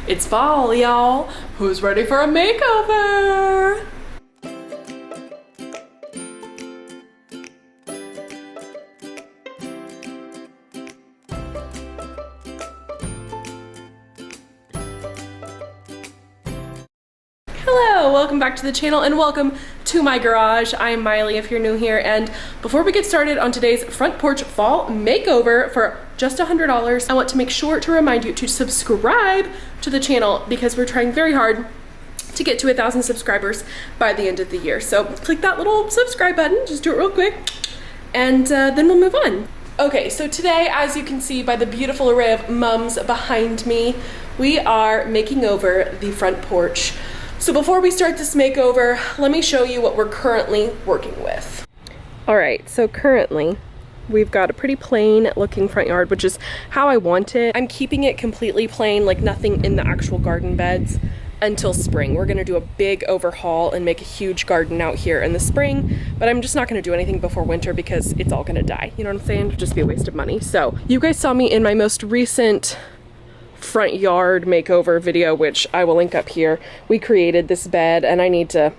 It's fall, y'all. Who's ready for a makeover? Hello, welcome back to the channel and welcome to my garage. I am Maile if you're new here, and before we get started on today's front porch fall makeover for just $100, I want to make sure to remind you to subscribe to the channel because we're trying very hard to get to 1,000 subscribers by the end of the year. So click that little subscribe button, just do it real quick, and then we'll move on. Okay, so today, as you can see by the beautiful array of mums behind me, we are making over the front porch. So before we start this makeover, let me show you what we're currently working with. All right, so currently we've got a pretty plain looking front yard, which is how I want it. I'm keeping it completely plain, like nothing in the actual garden beds until spring. We're gonna do a big overhaul and make a huge garden out here in the spring, but I'm just not gonna do anything before winter because it's all gonna die. You know what I'm saying? It'd just be a waste of money. So you guys saw me in my most recent front yard makeover video, which I will link up here. We created this bed and I need to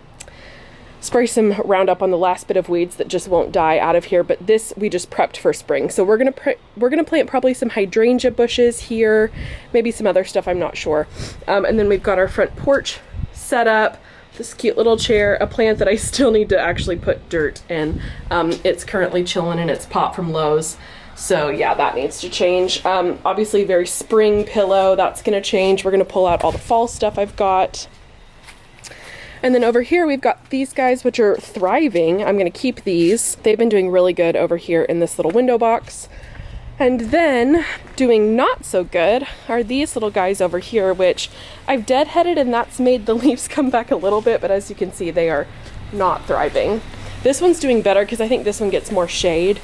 spray some Roundup on the last bit of weeds that just won't die out of here, but this we just prepped for spring. So we're gonna plant probably some hydrangea bushes here, maybe some other stuff, I'm not sure. And then we've got our front porch set up, this cute little chair, a plant that I still need to actually put dirt in. It's currently chilling in its pot from Lowe's. So yeah, that needs to change. Obviously very spring pillow, that's gonna change. We're gonna pull out all the fall stuff I've got. And then over here we've got these guys, which are thriving. I'm gonna keep these. They've been doing really good over here in this little window box. And then doing not so good are these little guys over here, which I've deadheaded and that's made the leaves come back a little bit, but as you can see, they are not thriving. This one's doing better because I think this one gets more shade.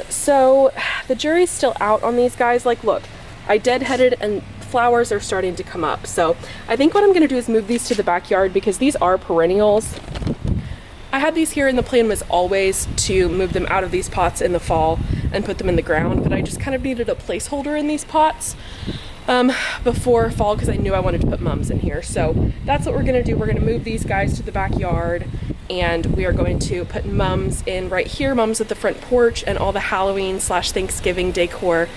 So the jury's still out on these guys. Like, look, I deadheaded and flowers are starting to come up. So I think what I'm gonna do is move these to the backyard because these are perennials. I had these here and the plan was always to move them out of these pots in the fall and put them in the ground, but I just kind of needed a placeholder in these pots before fall because I knew I wanted to put mums in here. So that's what we're gonna do. We're gonna move these guys to the backyard and we are going to put mums in right here, mums at the front porch, and all the Halloween / Thanksgiving decor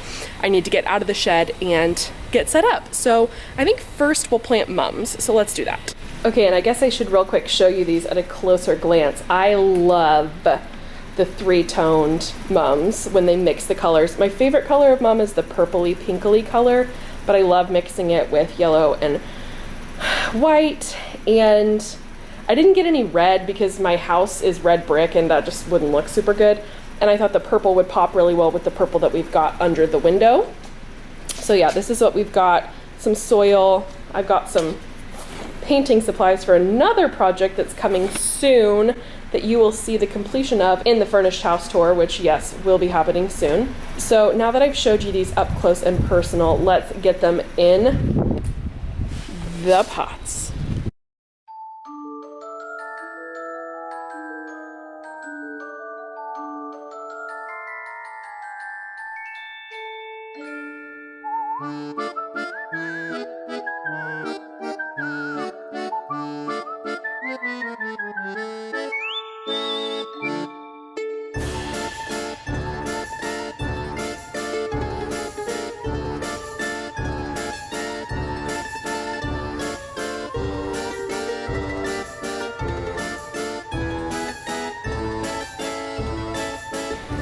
I need to get out of the shed and get set up. So I think first we'll plant mums, so let's do that. Okay, and I guess I should real quick show you these at a closer glance. I love the three-toned mums when they mix the colors. My favorite color of mum is the purpley pinkly color, but I love mixing it with yellow and white. And I didn't get any red because my house is red brick and that just wouldn't look super good. And I thought the purple would pop really well with the purple that we've got under the window. So yeah, this is what we've got. Some soil. I've got some painting supplies for another project that's coming soon that you will see the completion of in the furnished house tour, which yes, will be happening soon. So now that I've showed you these up close and personal, let's get them in the pots.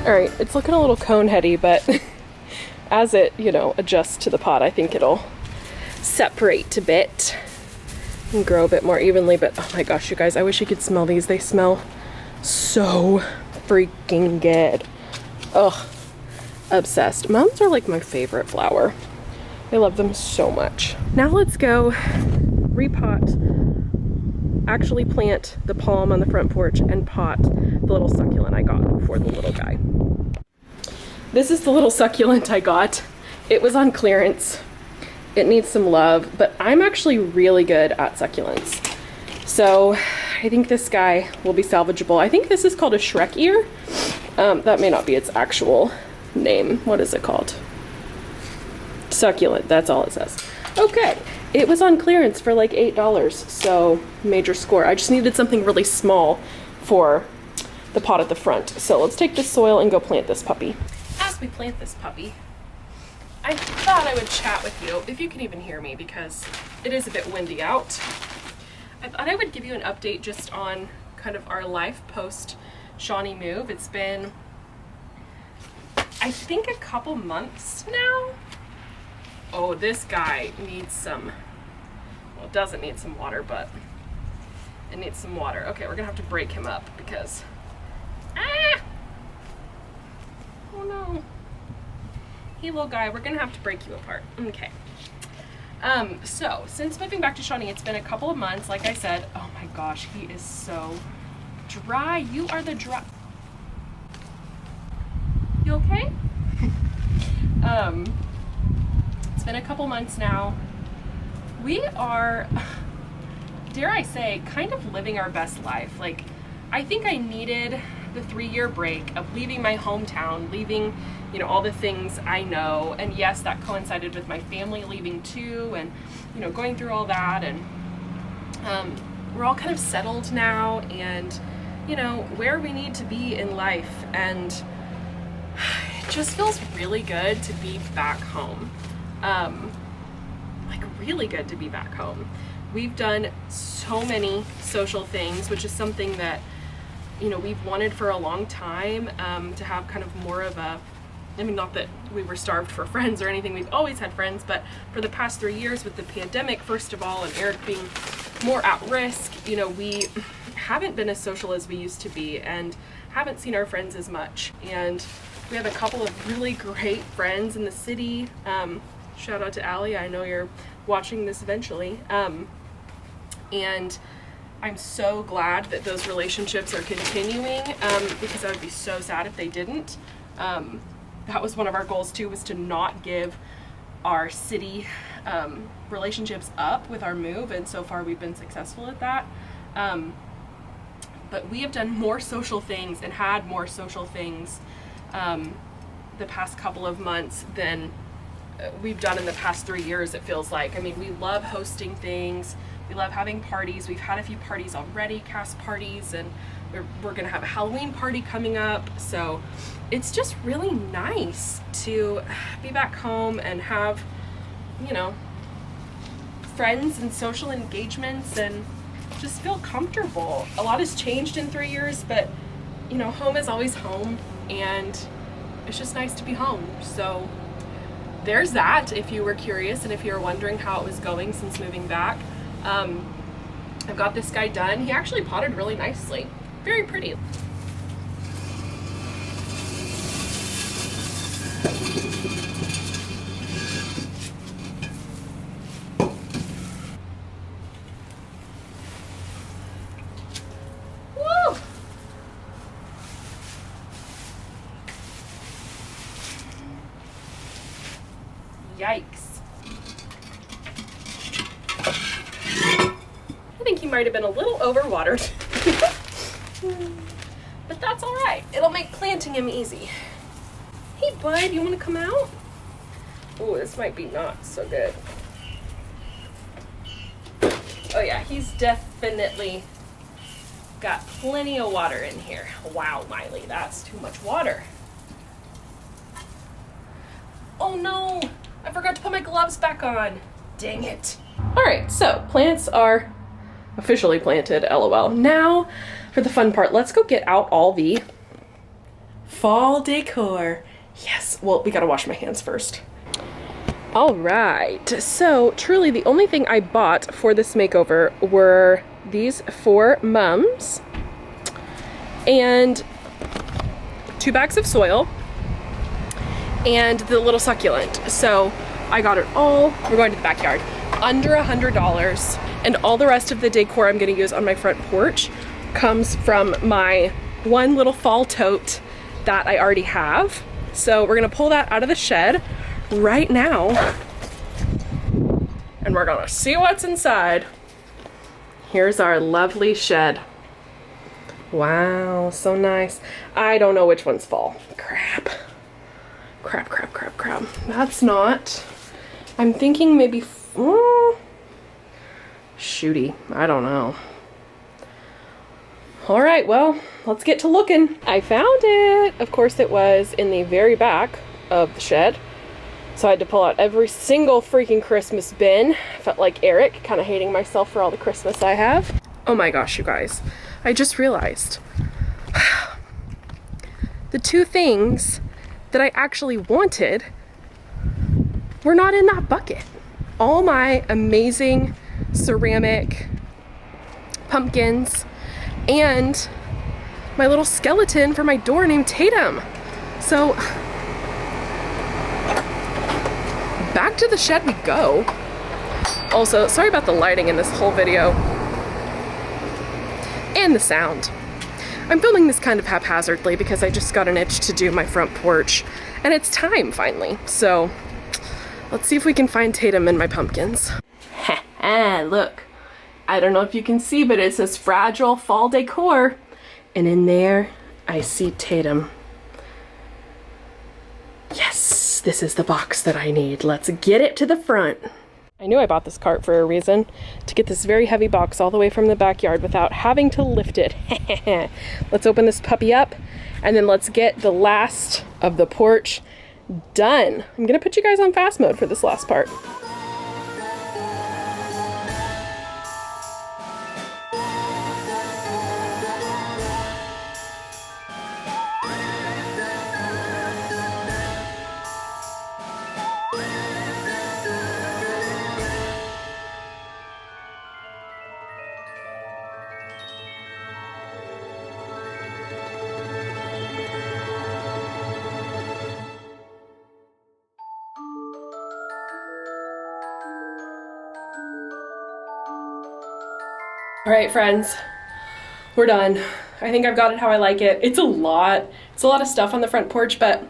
All right, it's looking a little cone heady, but as it, you know, adjusts to the pot, I think it'll separate a bit and grow a bit more evenly. But oh my gosh, you guys, I wish you could smell these. They smell so freaking good. Ugh, obsessed. Mums are like my favorite flower. I love them so much. Now let's go repot, actually plant the palm on the front porch and pot the little succulent I got for the little guy. This is the little succulent I got. It was on clearance. It needs some love, but I'm actually really good at succulents. So I think this guy will be salvageable. I think this is called a Shrek ear. That may not be its actual name. What is it called? Succulent, that's all it says. Okay, It was on clearance for like $8, so major score. I just needed something really small for the pot at the front. So let's take this soil and go plant this puppy. As we plant this puppy, I thought I would chat with you, if you can even hear me, because it is a bit windy out. I thought I would give you an update just on kind of our life post Shawnee move. It's been, I think, a couple months now. Oh, this guy needs some, well, it doesn't need some water, but it needs some water. Okay, we're gonna have to break him up because, oh no. Hey, little guy, we're gonna have to break you apart. Okay. So since moving back to Shawnee, it's been a couple of months. Like I said, oh my gosh, he is so dry. You are the dry. You okay? It's been a couple months now. We are, dare I say, kind of living our best life. Like, I think I needed the 3-year break of leaving my hometown, leaving, you know, all the things I know. And yes, that coincided with my family leaving too, and, you know, going through all that. And we're all kind of settled now and, you know, where we need to be in life. And it just feels really good to be back home. Like, really good to be back home. We've done so many social things, which is something that, you know, we've wanted for a long time, to have kind of more of a, I mean, not that we were starved for friends or anything, we've always had friends, but for the past 3 years with the pandemic, first of all, and Eric being more at risk, you know, we haven't been as social as we used to be and haven't seen our friends as much. And we have a couple of really great friends in the city. Shout out to Allie, I know you're watching this eventually. And I'm so glad that those relationships are continuing, because I would be so sad if they didn't. That was one of our goals too, was to not give our city relationships up with our move, and so far we've been successful at that. But we have done more social things and had more social things the past couple of months than we've done in the past 3 years, it feels like. I mean, we love hosting things. We love having parties. We've had a few parties already, cast parties, and we're gonna have a Halloween party coming up. So it's just really nice to be back home and have, you know, friends and social engagements and just feel comfortable. A lot has changed in 3 years, but, you know, home is always home, and it's just nice to be home. So there's that, if you were curious and if you were wondering how it was going since moving back. I've got this guy done. He actually potted really nicely. Very pretty. Woo! Yikes. I think he might have been a little overwatered. But that's all right. It'll make planting him easy. Hey bud, you want to come out? Oh, this might be not so good. Oh yeah, he's definitely got plenty of water in here. Wow, Miley, that's too much water. Oh no, I forgot to put my gloves back on. Dang it. All right, so plants are officially planted, LOL. Now for the fun part, let's go get out all the fall decor. Yes, well, we gotta wash my hands first. All right, so truly the only thing I bought for this makeover were these 4 mums and 2 bags of soil and the little succulent. So I got it all. We're going to the backyard. Under $100, and all the rest of the decor I'm gonna use on my front porch comes from my one little fall tote that I already have. So we're gonna pull that out of the shed right now, and we're gonna see what's inside. Here's our lovely shed. Wow, so nice. I don't know which one's fall. Crap. Crap. That's not. I'm thinking maybe, shooty. I don't know. All right, well, let's get to looking. I found it. Of course, it was in the very back of the shed. So I had to pull out every single freaking Christmas bin. Felt like Eric, kind of hating myself for all the Christmas I have. Oh my gosh, you guys. I just realized the two things that I actually wanted were not in that bucket. All my amazing ceramic pumpkins and my little skeleton for my door named Tatum. So back to the shed we go. Also, sorry about the lighting in this whole video and the sound. I'm filming this kind of haphazardly because I just got an itch to do my front porch and it's time finally. So let's see if we can find Tatum and my pumpkins. Look. I don't know if you can see, but it says fragile fall decor. And in there, I see Tatum. Yes, this is the box that I need. Let's get it to the front. I knew I bought this cart for a reason, to get this very heavy box all the way from the backyard without having to lift it. Let's open this puppy up, and then let's get the last of the porch done. I'm gonna put you guys on fast mode for this last part. All right, friends, we're done. I think I've got it how I like it. It's a lot of stuff on the front porch, but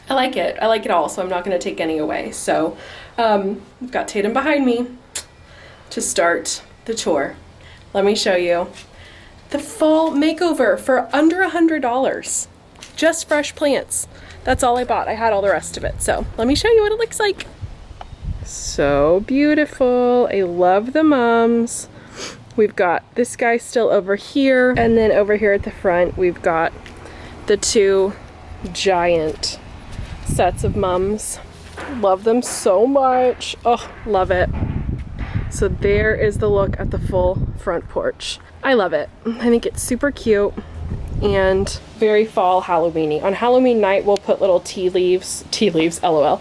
I like it. I like it all, so I'm not gonna take any away. So we've got Tatum behind me to start the tour. Let me show you the fall makeover for under $100. Just fresh plants. That's all I bought. I had all the rest of it. So let me show you what it looks like. So beautiful. I love the mums. We've got this guy still over here, and then over here at the front we've got the two giant sets of mums. Love them so much. Oh, love it. So there is the look at the full front porch. I love it. I think it's super cute and very fall Halloweeny. On Halloween night we'll put little tea leaves, LOL,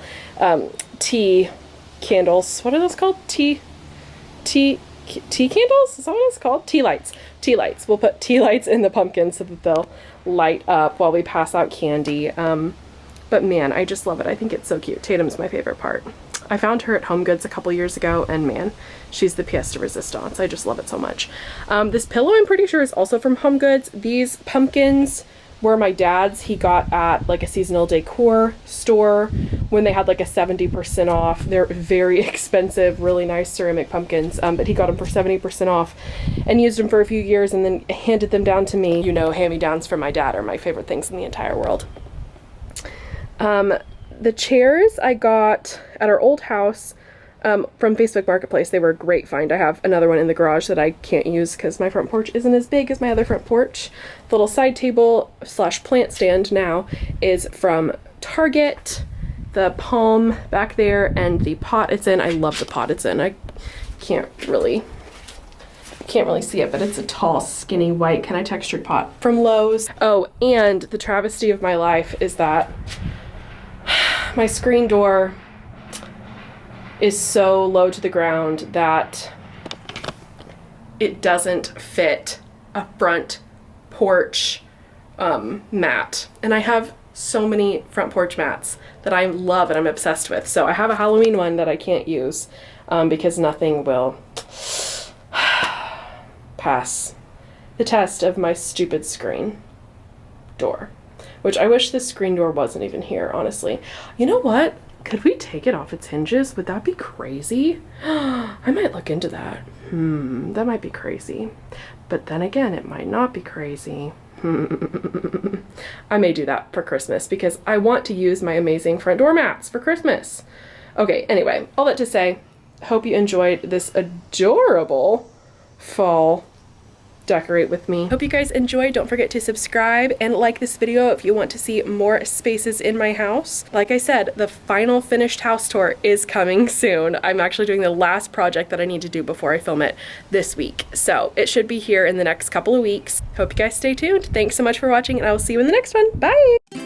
tea candles. What are those called? Tea candles? Is that what it's called? Tea lights. Tea lights. We'll put tea lights in the pumpkins so that they'll light up while we pass out candy. But man, I just love it. I think it's so cute. Tatum's my favorite part. I found her at Home Goods a couple years ago, and man, she's the pièce de résistance. I just love it so much. This pillow, I'm pretty sure, is also from Home Goods. These pumpkins were my dad's. He got at like a seasonal decor store when they had like a 70% off. They're very expensive, really nice ceramic pumpkins, but he got them for 70% off and used them for a few years and then handed them down to me. You know, hand-me-downs from my dad are my favorite things in the entire world. The chairs I got at our old house from Facebook Marketplace. They were a great find. I have another one in the garage that I can't use because my front porch isn't as big as my other front porch. The little side table / plant stand now is from Target. The palm back there and the pot it's in. I love the pot it's in. I can't really see it, but it's a tall, skinny, white, kind of textured pot from Lowe's. Oh, and the travesty of my life is that my screen door is so low to the ground that it doesn't fit a front porch mat. And I have so many front porch mats that I love and I'm obsessed with. So I have a Halloween one that I can't use because nothing will pass the test of my stupid screen door. Which I wish this screen door wasn't even here, honestly. You know what? Could we take it off its hinges? Would that be crazy? I might look into that. That might be crazy. But then again, it might not be crazy. I may do that for Christmas because I want to use my amazing front door mats for Christmas. Okay, anyway, all that to say, hope you enjoyed this adorable fall decorate with me. Hope you guys enjoyed. Don't forget to subscribe and like this video if you want to see more spaces in my house. Like I said, the final finished house tour is coming soon. I'm actually doing the last project that I need to do before I film it this week. So it should be here in the next couple of weeks. Hope you guys stay tuned. Thanks so much for watching, and I will see you in the next one. Bye!